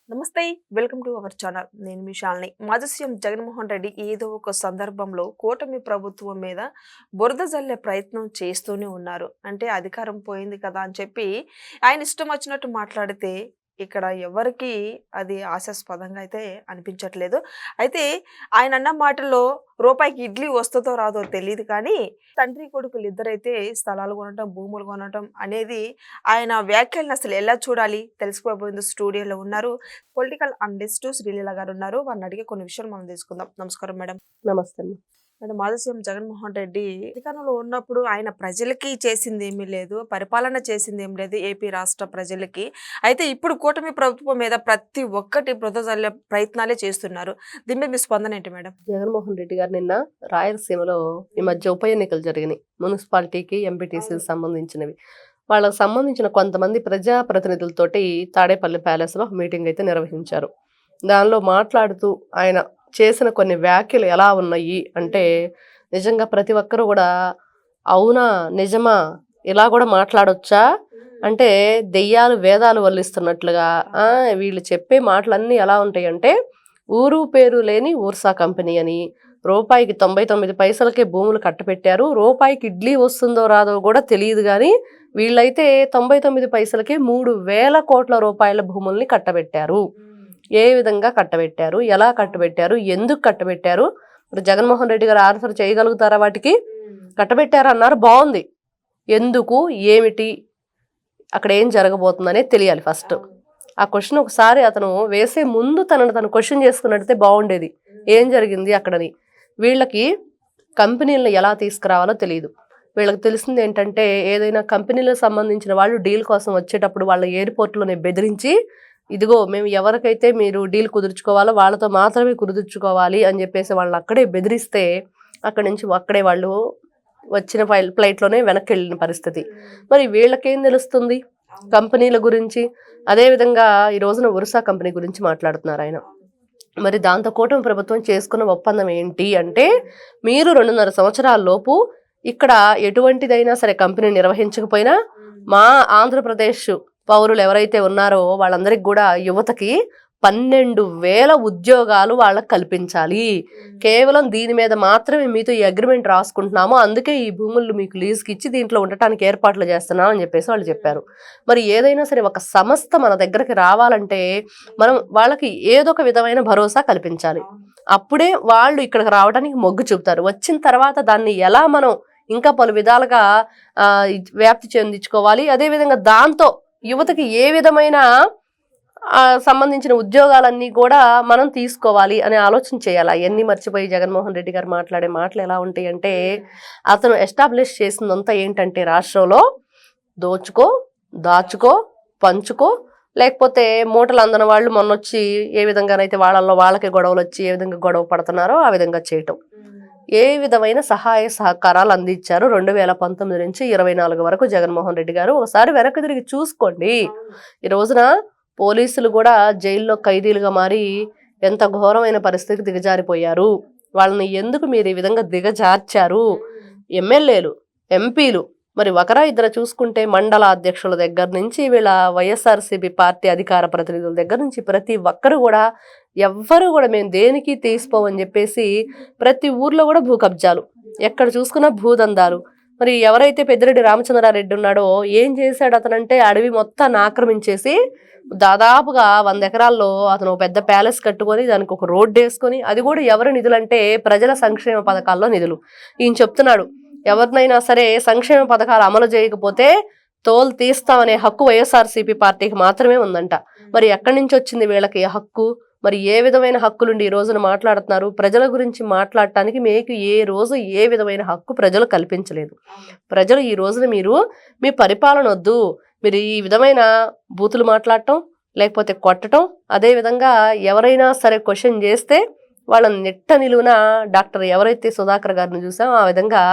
నమస్తే. Welcome to our channel. నేను మీ శాలిని. మాజీ సీఎం జగన్మోహన్ రెడ్డి ఏదో ఒక సందర్భంలో కూటమి ప్రభుత్వం మీద బురద జల్లే ప్రయత్నం చేస్తూనే ఉన్నారు. అంటే అధికారం పోయింది కదా అని చెప్పి ఆయన ఇష్టం వచ్చినట్టు మాట్లాడితే ఇక్కడ ఎవరికీ అది హాస్యాస్పదంగా అయితే అనిపించట్లేదు. అయితే ఆయన అన్న మాటల్లో రూపాయికి ఇడ్లీ వస్తదో రాదో తెలీదు కానీ తండ్రి కొడుకులు ఇద్దరైతే స్థలాలు కొనటం, భూములు కొనటం అనేది ఆయన వ్యాఖ్యలను అసలు ఎలా చూడాలి తెలుసుకోబోయింది. స్టూడియోలో ఉన్నారు పొలిటికల్ అనలిస్ట్ శ్రీలీల గారు ఉన్నారు. వారిని అడిగే కొన్ని విషయాలు మనం తెలుసుకుందాం. నమస్కారం మేడం. నమస్తే. మేడం, మాజీ సీఎం జగన్మోహన్ రెడ్డి అధికారంలో ఉన్నప్పుడు ఆయన ప్రజలకి చేసింది ఏమీ లేదు, పరిపాలన చేసింది ఏం లేదు ఏపీ రాష్ట్ర ప్రజలకి. అయితే ఇప్పుడు కూటమి ప్రభుత్వం మీద ప్రతి ఒక్కటి బురద ప్రయత్నాలే చేస్తున్నారు. దీని మీద మీ స్పందన ఏంటి మేడం? జగన్మోహన్ రెడ్డి గారు నిన్న రాయలసీమలో ఈ మధ్య ఉప ఎన్నికలు జరిగినాయి. మున్సిపాలిటీకి ఎంపీటీసీకి సంబంధించినవి. వాళ్ళకు సంబంధించిన కొంతమంది ప్రజా ప్రతినిధులతోటి తాడేపల్లి ప్యాలెస్ లో మీటింగ్ అయితే నిర్వహించారు. దానిలో మాట్లాడుతూ ఆయన చేసిన కొన్ని వ్యాఖ్యలు ఎలా ఉన్నాయి అంటే, నిజంగా ప్రతి ఒక్కరు కూడా అవునా నిజమా ఇలా కూడా మాట్లాడొచ్చా అంటే దెయ్యాలు వేదాలు వల్లిస్తున్నట్లుగా వీళ్ళు చెప్పే మాటలన్నీ ఎలా ఉంటాయి అంటే, ఊరు పేరు లేని ఊర్సా కంపెనీ అని, రూపాయికి 99 పైసలకే భూములు కట్టపెట్టారు, రూపాయికి ఇడ్లీ వస్తుందో రాదో కూడా తెలియదు, కానీ వీళ్ళైతే 99 పైసలకే 3,000 కోట్ల రూపాయల భూముల్ని కట్టబెట్టారు. ఏ విధంగా కట్టబెట్టారు, ఎలా కట్టబెట్టారు, ఎందుకు కట్టబెట్టారు, మరి జగన్మోహన్ రెడ్డి గారు ఆన్సర్ చేయగలుగుతారా? వాటికి కట్టబెట్టారు అన్నారు, బాగుంది, ఎందుకు ఏమిటి అక్కడ ఏం జరగబోతుందనే తెలియాలి ఫస్ట్. ఆ క్వశ్చన్ ఒకసారి అతను వేసే ముందు తను క్వశ్చన్ చేసుకున్నట్టయితే బాగుండేది, ఏం జరిగింది అక్కడని. వీళ్ళకి కంపెనీలను ఎలా తీసుకురావాలో తెలియదు. వీళ్ళకి తెలిసింది ఏంటంటే, ఏదైనా కంపెనీలకు సంబంధించిన వాళ్ళు డీల్ కోసం వచ్చేటప్పుడు వాళ్ళ ఎయిర్పోర్ట్లోనే బెదిరించి, ఇదిగో మేము ఎవరికైతే మీరు డీల్ కుదుర్చుకోవాలో వాళ్ళతో మాత్రమే కుదుర్చుకోవాలి అని చెప్పేసి వాళ్ళని అక్కడే బెదిరిస్తే అక్కడి నుంచి అక్కడే వాళ్ళు వచ్చిన ఫ్లైట్లోనే వెనక్కి వెళ్ళిన పరిస్థితి. మరి వీళ్ళకేం తెలుస్తుంది కంపెనీల గురించి? అదేవిధంగా ఈ రోజున ఉర్సా కంపెనీ గురించి మాట్లాడుతున్నారు ఆయన. మరి దాంతో కూటమి ప్రభుత్వం చేసుకున్న ఒప్పందం ఏంటి అంటే, మీరు 2.5 సంవత్సరాల లోపు ఇక్కడ ఎటువంటిదైనా సరే కంపెనీ నిర్వహించకపోయినా మా ఆంధ్రప్రదేశ్ పౌరులు ఎవరైతే ఉన్నారో వాళ్ళందరికీ కూడా యువతకి 12,000 ఉద్యోగాలు వాళ్ళకి కల్పించాలి. కేవలం దీని మీద మాత్రమే మీతో ఈ అగ్రిమెంట్ రాసుకుంటున్నాము, అందుకే ఈ భూములు మీకు లీజుకి ఇచ్చి దీంట్లో ఉండటానికి ఏర్పాట్లు చేస్తున్నాం అని చెప్పేసి వాళ్ళు చెప్పారు. మరి ఏదైనా సరే ఒక సంస్థ మన దగ్గరికి రావాలంటే మనం వాళ్ళకి ఏదో ఒక విధమైన భరోసా కల్పించాలి. అప్పుడే వాళ్ళు ఇక్కడికి రావడానికి మొగ్గు చూపుతారు. వచ్చిన తర్వాత దాన్ని ఎలా మనం ఇంకా పలు విధాలుగా వ్యాప్తి చెందించుకోవాలి, అదేవిధంగా దాంతో యువతకి ఏ విధమైన సంబంధించిన ఉద్యోగాలన్నీ కూడా మనం తీసుకోవాలి అనే ఆలోచన చేయాలి. అవన్నీ మర్చిపోయి జగన్మోహన్ రెడ్డి గారు మాట్లాడే మాటలు ఎలా ఉంటాయి అంటే, అతను ఎస్టాబ్లిష్ చేసిందంతా ఏంటంటే, రాష్ట్రంలో దోచుకో, దాచుకో, పంచుకో, లేకపోతే మూటలు అందని వాళ్ళు మొన్నొచ్చి ఏ విధంగానైతే వాళ్ళల్లో వాళ్ళకి గొడవలు వచ్చి ఏ విధంగా గొడవ పడుతున్నారో ఆ విధంగా చేయటం. ఏ విధమైన సహాయ సహకారాలు అందించారు 2019 నుంచి 24 వరకు జగన్మోహన్ రెడ్డి గారు? ఒకసారి వెనక్కి తిరిగి చూసుకోండి. ఈ రోజున పోలీసులు కూడా జైల్లో ఖైదీలుగా మారి ఎంత ఘోరమైన పరిస్థితికి దిగజారిపోయారు. వాళ్ళని ఎందుకు మీరు ఈ విధంగా దిగజార్చారు? ఎమ్మెల్యేలు, ఎంపీలు, మరి ఒకరా ఇద్దరు చూసుకుంటే మండల అధ్యక్షుల దగ్గర నుంచి వీళ్ళ వైఎస్ఆర్సీపీ పార్టీ అధికార ప్రతినిధుల దగ్గర నుంచి ప్రతి ఒక్కరు కూడా ఎవ్వరు కూడా మేము దేనికి తీసుకోమని చెప్పేసి ప్రతి ఊర్లో కూడా భూ కబ్జాలు, ఎక్కడ చూసుకున్నా భూదందాలు. మరి ఎవరైతే పెద్దిరెడ్డి రామచంద్రారెడ్డి ఉన్నాడో ఏం చేశాడు అతనంటే, అడవి మొత్తాన్ని ఆక్రమించేసి దాదాపుగా 100 ఎకరాల్లో అతను పెద్ద ప్యాలెస్ కట్టుకొని దానికి ఒక రోడ్డు వేసుకొని, అది కూడా ఎవరి నిధులంటే ప్రజల సంక్షేమ పథకాల్లో నిధులు. ఈయన చెప్తున్నాడు, ఎవరినైనా సరే సంక్షేమ పథకాలు అమలు చేయకపోతే తోలు తీస్తామనే హక్కు వైఎస్ఆర్సీపీ పార్టీకి మాత్రమే ఉందంట. మరి ఎక్కడి నుంచి వచ్చింది వీళ్ళకి హక్కు? మరి ఏ విధమైన హక్కులుండి ఈ రోజున మాట్లాడుతున్నారు? ప్రజల గురించి మాట్లాడటానికి మీకు ఏ రోజు ఏ విధమైన హక్కు ప్రజలు కల్పించలేదు. ప్రజలు ఈ రోజున మీరు మీ పరిపాలన వద్దు, మీరు ఈ విధమైన బూతులు మాట్లాడటం, లేకపోతే కొట్టడం, అదేవిధంగా ఎవరైనా సరే క్వశ్చన్ చేస్తే వాళ్ళని నెట్ట నిలువున డాక్టర్ ఎవరైతే సుధాకర్ గారిని చూసామో ఆ విధంగా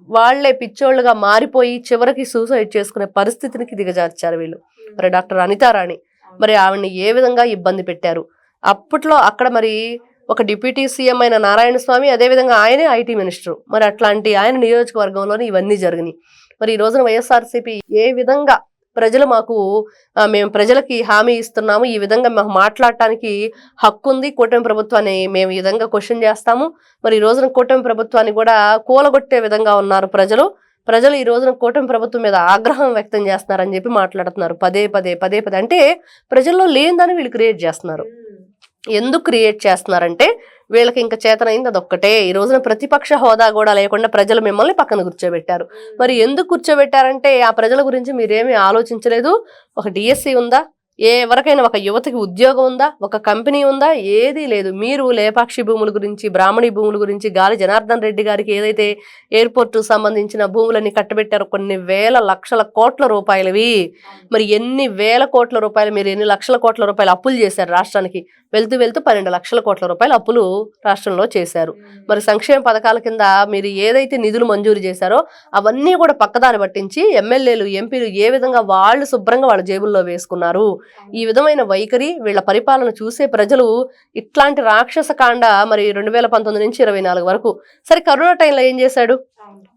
వాళ్లే పిచ్చోళ్లుగా మారిపోయి చివరికి సూసైడ్ చేసుకునే పరిస్థితికి దిగజార్చారు వీళ్ళు. మరి డాక్టర్ అనితారాణి, మరి ఆవిడ్ని ఏ విధంగా ఇబ్బంది పెట్టారు? అప్పట్లో అక్కడ మరి ఒక డిప్యూటీ సీఎం అయిన నారాయణ స్వామి, అదేవిధంగా ఆయనే ఐటీ మినిస్టర్, మరి అట్లాంటి ఆయన నియోజకవర్గంలోనే ఇవన్నీ జరిగినాయి. మరి ఈ రోజున వైఎస్ఆర్సీపీ ఏ విధంగా ప్రజలు మాకు మేము ప్రజలకి హామీ ఇస్తున్నాము, ఈ విధంగా మాకు మాట్లాడటానికి హక్కు ఉంది, కూటమి ప్రభుత్వాన్ని మేము ఈ విధంగా క్వశ్చన్ చేస్తాము. మరి ఈ రోజున కూటమి ప్రభుత్వాన్ని కూడా కూలగొట్టే విధంగా ఉన్నారు ప్రజలు ఈ రోజున కూటమి ప్రభుత్వం మీద ఆగ్రహం వ్యక్తం చేస్తున్నారని చెప్పి మాట్లాడుతున్నారు. పదే పదే అంటే ప్రజల్లో లేనిదని వీళ్ళు క్రియేట్ చేస్తున్నారు. ఎందుకు క్రియేట్ చేస్తున్నారంటే వీళ్ళకి ఇంకా చేతనైంది అదొక్కటే. ఈ రోజున ప్రతిపక్ష హోదా కూడా లేకుండా ప్రజలు మిమ్మల్ని పక్కన కూర్చోబెట్టారు. మరి ఎందుకు కూర్చోబెట్టారంటే ఆ ప్రజల గురించి మీరేమీ ఆలోచించలేదు. ఒక డిఎస్సి ఉందా, ఎవరికైనా ఒక యువతకి ఉద్యోగం ఉందా, ఒక కంపెనీ ఉందా, ఏదీ లేదు. మీరు లేపాక్షి భూముల గురించి, బ్రాహ్మణి భూముల గురించి, గాలి జనార్దన్ రెడ్డి గారికి ఏదైతే ఎయిర్పోర్ట్ సంబంధించిన భూములన్నీ కట్టబెట్టారో కొన్ని వేల లక్షల కోట్ల రూపాయలవి. మరి ఎన్ని వేల కోట్ల రూపాయలు, మీరు ఎన్ని లక్షల కోట్ల రూపాయలు అప్పులు చేశారు రాష్ట్రానికి. వెళ్తూ 12 లక్షల కోట్ల రూపాయలు అప్పులు రాష్ట్రంలో చేశారు. మరి సంక్షేమ పథకాల కింద మీరు ఏదైతే నిధులు మంజూరు చేశారో అవన్నీ కూడా పక్కదారి పట్టించి ఎమ్మెల్యేలు, ఎంపీలు ఏ విధంగా వాళ్ళు శుభ్రంగా వాళ్ళ జేబుల్లో వేసుకున్నారు. ఈ విధమైన వైఖరి, వీళ్ళ పరిపాలన చూసే ప్రజలు ఇట్లాంటి రాక్షస కాండ మరి 2019 నుంచి 24 వరకు. సరే, కరోనా టైంలో ఏం చేశాడు?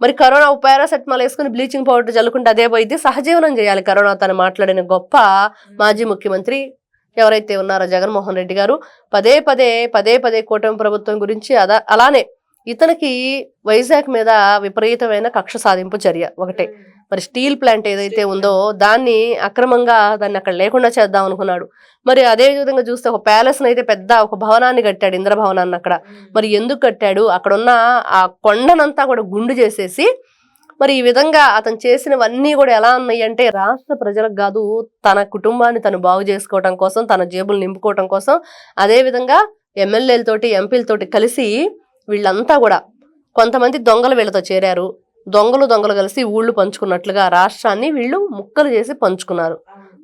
మరి కరోనా పారాసెటమాల్ వేసుకుని బ్లీచింగ్ పౌడర్ జల్లుకుంటే అదే పోయింది. సహజీవనం చేయాలి కరోనా. తను మాట్లాడిన గొప్ప మాజీ ముఖ్యమంత్రి ఎవరైతే ఉన్నారో జగన్మోహన్ రెడ్డి గారు పదే కూటమి ప్రభుత్వం గురించి అలానే ఇతనికి వైజాగ్ మీద విపరీతమైన కక్ష సాధింపు చర్య ఒకటే. మరి స్టీల్ ప్లాంట్ ఏదైతే ఉందో దాన్ని అక్రమంగా దాన్ని అక్కడ లేకుండా చేద్దాం అనుకున్నాడు. మరి అదే విధంగా చూస్తే ఒక ప్యాలెస్ అయితే పెద్ద ఒక భవనాన్ని కట్టాడు, ఇంద్రభవనాన్ని. అక్కడ మరి ఎందుకు కట్టాడు? అక్కడ ఉన్న ఆ కొండనంతా కూడా గుండు చేసేసి మరి ఈ విధంగా అతను చేసినవన్నీ కూడా ఎలా ఉన్నాయి అంటే రాష్ట్ర ప్రజలకు కాదు, తన కుటుంబాన్ని తను బాగు చేసుకోవటం కోసం, తన జేబులు నింపుకోవటం కోసం, అదే విధంగా ఎమ్మెల్యేలతోటి, ఎంపీలతోటి కలిసి వీళ్ళంతా కూడా కొంతమంది దొంగలు వీళ్ళతో చేరారు. దొంగలు కలిసి ఊళ్ళు పంచుకున్నట్లుగా రాష్ట్రాన్ని వీళ్ళు ముక్కలు చేసి పంచుకున్నారు.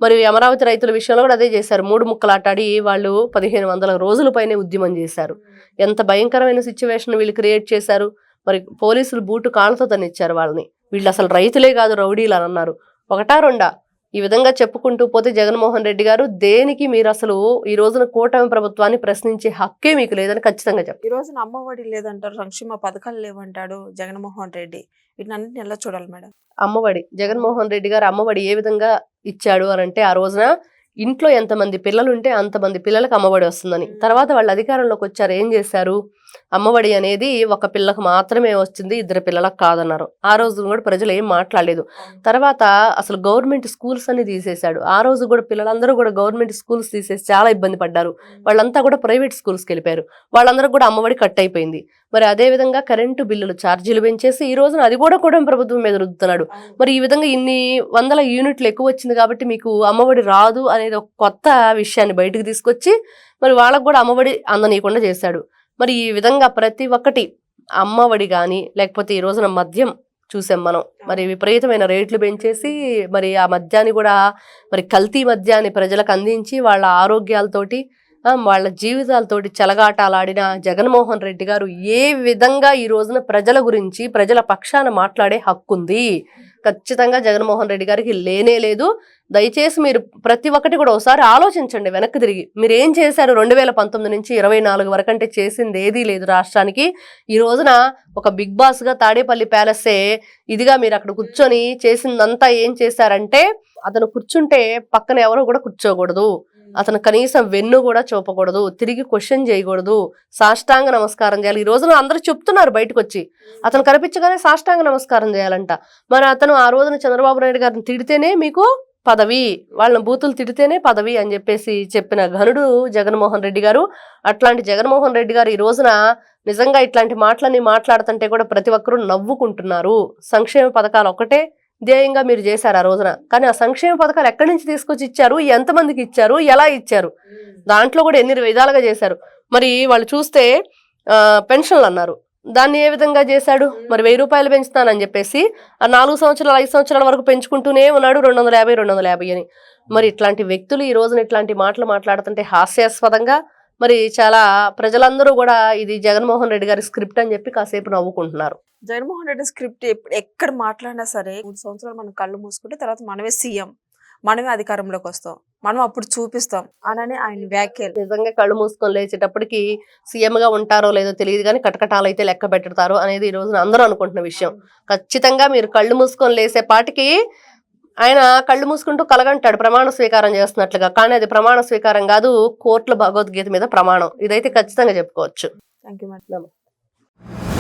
మరి అమరావతి రైతుల విషయంలో కూడా అదే చేశారు. 3 ముక్కలాటాడి వాళ్ళు 1500 రోజుల పైనే ఉద్యమం చేశారు. ఎంత భయంకరమైన సిచ్యువేషన్ వీళ్ళు క్రియేట్ చేశారు. మరి పోలీసులు బూటు కాళ్ళతో తన్నిచ్చారు వాళ్ళని. వీళ్ళు అసలు రైతులే కాదు రౌడీలు అని అన్నారు. ఒకటా రెండా? ఈ విధంగా చెప్పుకుంటూ పోతే జగన్మోహన్ రెడ్డి గారు దేనికి మీరు అసలు ఈ రోజున కూటమి ప్రభుత్వాన్ని ప్రశ్నించే హక్కే మీకు లేదని ఖచ్చితంగా చెప్పారు. ఈ రోజున అమ్మఒడి లేదంటారు, సంక్షేమ పథకాలు లేవంటాడు జగన్మోహన్ రెడ్డి. వీటిని ఎలా చూడాలి మేడం? అమ్మఒడి, జగన్మోహన్ రెడ్డి గారు అమ్మఒడి ఏ విధంగా ఇచ్చాడు అని అంటే, ఆ రోజున ఇంట్లో ఎంతమంది పిల్లలు ఉంటే అంతమంది పిల్లలకు అమ్మఒడి వస్తుందని. తర్వాత వాళ్ళు అధికారంలోకి వచ్చారు, ఏం చేశారు? అమ్మఒడి అనేది ఒక పిల్లకు మాత్రమే వచ్చింది, 2 పిల్లలకు కాదన్నారు. ఆ రోజు కూడా ప్రజలు ఏం మాట్లాడలేదు. తర్వాత అసలు గవర్నమెంట్ స్కూల్స్ అన్ని తీసేశాడు. ఆ రోజు కూడా పిల్లలందరూ కూడా గవర్నమెంట్ స్కూల్స్ తీసేసి చాలా ఇబ్బంది పడ్డారు. వాళ్ళంతా కూడా ప్రైవేట్ స్కూల్స్కి వెళ్ళిపోయారు. వాళ్ళందరూ కూడా అమ్మఒడి కట్ అయిపోయింది. మరి అదే విధంగా కరెంటు బిల్లులు ఛార్జీలు పెంచేసి ఈ రోజున అది కూడా ప్రభుత్వం మీద రుద్దుతున్నాడు. మరి ఈ విధంగా ఇన్ని 100 యూనిట్లు ఎక్కువ వచ్చింది కాబట్టి మీకు అమ్మఒడి రాదు అనేది ఒక కొత్త విషయాన్ని బయటకు తీసుకొచ్చి మరి వాళ్ళకు కూడా అమ్మఒడి అందనీయకుండా చేశాడు. మరి ఈ విధంగా ప్రతి ఒక్కటి అమ్మఒడి కానీ, లేకపోతే ఈ రోజున మద్యం చూసాం మనం. మరి విపరీతమైన రేట్లు పెంచేసి మరి ఆ మద్యాన్ని కూడా మరి కల్తీ మద్యాన్ని ప్రజలకు అందించి వాళ్ళ ఆరోగ్యాలతోటి వాళ్ళ జీవితాలతోటి చెలగాటాలాడిన జగన్మోహన్ రెడ్డి గారు ఏ విధంగా ఈ రోజున ప్రజల గురించి, ప్రజల పక్షాన మాట్లాడే హక్కు ఉంది? ఖచ్చితంగా జగన్మోహన్ రెడ్డి గారికి లేనే లేదు. దయచేసి మీరు ప్రతి ఒక్కటి కూడా ఒకసారి ఆలోచించండి వెనక్కి తిరిగి. మీరు ఏం చేశారు 2019 నుంచి 24 వరకు అంటే చేసింది ఏదీ లేదు రాష్ట్రానికి. ఈ రోజున ఒక బిగ్ బాస్ గా తాడేపల్లి ప్యాలెస్సే ఇదిగా మీరు అక్కడ కూర్చొని చేసిందంతా ఏం చేశారంటే, అతను కూర్చుంటే పక్కన ఎవరు కూడా కూర్చోకూడదు, అతను కనీసం వెన్ను కూడా చూపకూడదు, తిరిగి క్వశ్చన్ చేయకూడదు, సాష్టాంగ నమస్కారం చేయాలి. ఈ రోజున అందరూ చెప్తున్నారు బయటకు వచ్చి, అతను కనిపించగానే సాష్టాంగ నమస్కారం చేయాలంట. మరి అతను ఆ రోజున చంద్రబాబు నాయుడు గారిని తిడితేనే మీకు పదవి, వాళ్ళని బూతులు తిడితేనే పదవి అని చెప్పేసి చెప్పిన ఘనుడు జగన్మోహన్ రెడ్డి గారు. అట్లాంటి జగన్మోహన్ రెడ్డి గారు ఈ రోజున నిజంగా ఇట్లాంటి మాటలన్నీ మాట్లాడుతుంటే కూడా ప్రతి ఒక్కరూ నవ్వుకుంటున్నారు. సంక్షేమ పథకాలు ఒకటే ధ్యేయంగా మీరు చేశారు ఆ రోజున. కానీ ఆ సంక్షేమ పథకాలు ఎక్కడి నుంచి తీసుకొచ్చి ఇచ్చారు, ఎంతమందికి ఇచ్చారు, ఎలా ఇచ్చారు, దాంట్లో కూడా ఎన్ని విధాలుగా చేశారు. మరి వాళ్ళు చూస్తే పెన్షన్లు అన్నారు, దాన్ని ఏ విధంగా చేశాడు? మరి 1000 రూపాయలు పెంచుతానని చెప్పేసి ఆ 4 సంవత్సరాలు 5 సంవత్సరాల వరకు పెంచుకుంటూనే ఉన్నాడు, 250 అని. మరి ఇట్లాంటి వ్యక్తులు ఈ రోజున ఇట్లాంటి మాటలు మాట్లాడుతుంటే హాస్యాస్పదంగా మరి చాలా ప్రజలందరూ కూడా ఇది జగన్మోహన్ రెడ్డి గారి స్క్రిప్ట్ అని చెప్పి కాసేపు నవ్వుకుంటున్నారు. జగన్మోహన్ రెడ్డి స్క్రిప్ట్ ఎక్కడ మాట్లాడినా సరే 3 సంవత్సరాలు మనం కళ్ళు మూసుకుంటే తర్వాత మనమే సీఎం, మనమే అధికారంలోకి వస్తాం, మనం అప్పుడు చూపిస్తాం అనని ఆయన వ్యాఖ్యలు. నిజంగా కళ్ళు మూసుకొని లేచేటప్పటికి సీఎం గా ఉంటారో లేదో తెలియదు కానీ కటకటాలు అయితే లెక్క పెడతారు అనేది ఈ రోజున అందరూ అనుకుంటున్న విషయం. ఖచ్చితంగా మీరు కళ్ళు మూసుకొని లేసే పాటికి ఆయన కళ్ళు మూసుకుంటూ కలగంటాడు ప్రమాణ స్వీకారం చేస్తున్నట్లుగా, కానీ అది ప్రమాణ స్వీకారం కాదు, కోర్టుల భగవద్గీత మీద ప్రమాణం. ఇదైతే ఖచ్చితంగా చెప్పుకోవచ్చు. Thank you madam. నమస్తే.